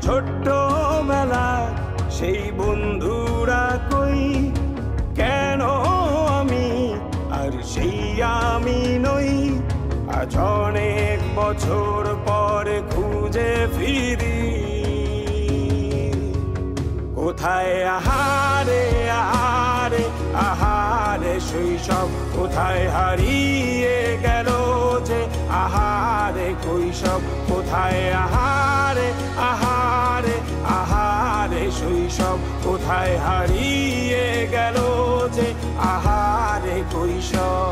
ছোট্টবেলা সেই বন্ধুরা কই, কেন আমি আর সেই আমি নই। আজ অনেক বছর পরে খুঁজে ফিরি, কোথায় আহারে আহারে আহারে শৈশব, কোথায় হারিয়ে গেল যে আহারে কৈশব। কোথায় আহারে আহারে আহারে শৈশব, কোথায় হারিয়ে গেল যে আহারে কৈশব।